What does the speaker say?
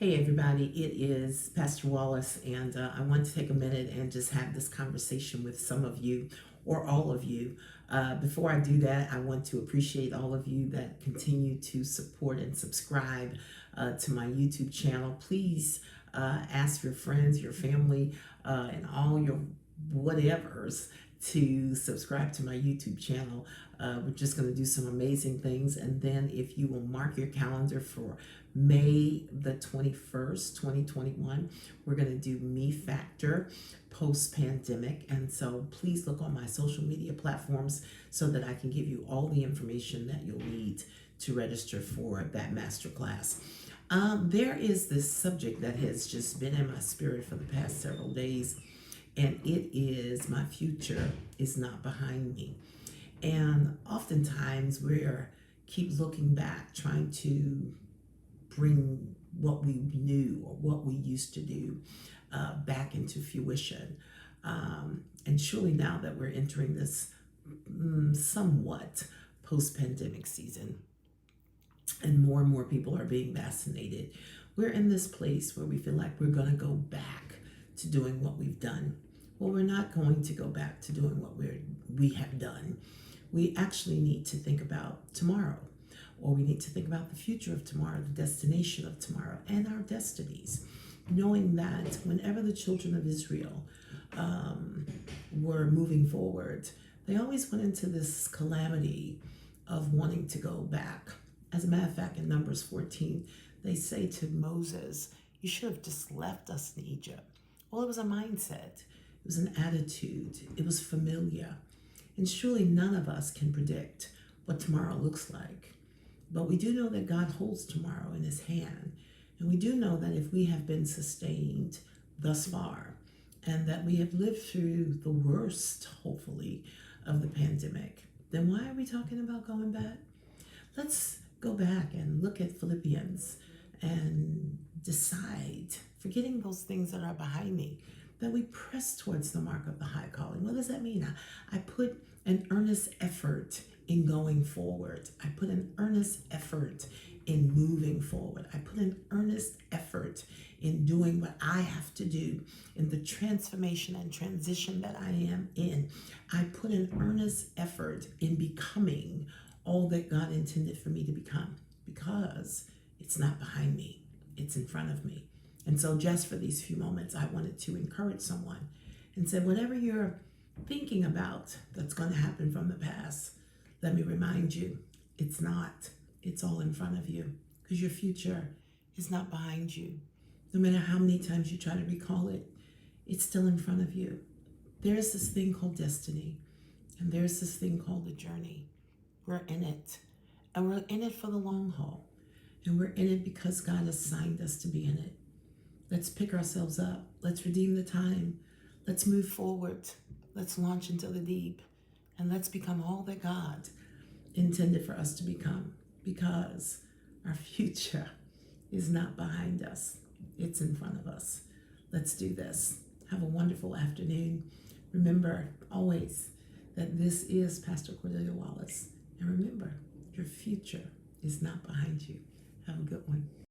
Hey everybody, it is Pastor Wallace, and I want to take a minute and just have this conversation with some of you or all of you. Before I do that, I want to appreciate all of you that continue to support and subscribe to my YouTube channel. Please ask your friends, your family, and all your whatevers to subscribe to my YouTube channel. We're just going to do some amazing things, and then if you will mark your calendar for May the 21st, 2021, we're going to do Me Factor post-pandemic. And so please look on my social media platforms so that I can give you all the information that you'll need to register for that masterclass. There is this subject that has just been in my spirit for the past several days, and it is my future is not behind me. And oftentimes we're keep looking back, trying to bring what we knew or what we used to do back into fruition. And surely now that we're entering this somewhat post-pandemic season and more people are being vaccinated, we're in this place where we feel like we're going to go back to doing what we've done. Well, we're not going to go back to doing what we have done. We actually need to think about tomorrow, or we need to think about the future of tomorrow, the destination of tomorrow, and our destinies, knowing that whenever the children of Israel were moving forward, they always went into this calamity of wanting to go back. As a matter of fact, in Numbers 14, they say to Moses, "You should have just left us in Egypt." Well, it was a mindset. It was an attitude. It was familiar. And surely none of us can predict what tomorrow looks like. But we do know that God holds tomorrow in his hand. And we do know that if we have been sustained thus far, and that we have lived through the worst, hopefully, of the pandemic, then why are we talking about going back? Let's go back and look at Philippians and decide, forgetting those things that are behind me, that we press towards the mark of the high calling. What does that mean? I put an earnest effort in going forward. I put an earnest effort in moving forward. I put an earnest effort in doing what I have to do in the transformation and transition that I am in. I put an earnest effort in becoming all that God intended for me to become, because it's not behind me, it's in front of me. And so just for these few moments, I wanted to encourage someone and say, whatever you're thinking about that's going to happen from the past, let me remind you, it's not. It's all in front of you, because your future is not behind you. No matter how many times you try to recall it, it's still in front of you. There's this thing called destiny, and there's this thing called the journey. We're in it, and we're in it for the long haul, and we're in it because God assigned us to be in it. Let's pick ourselves up. Let's redeem the time. Let's move forward. Let's launch into the deep, and let's become all that God intended for us to become, because our future is not behind us. It's in front of us. Let's do this. Have a wonderful afternoon. Remember always that this is Pastor Cordelia Wallace. And remember, your future is not behind you. Have a good one.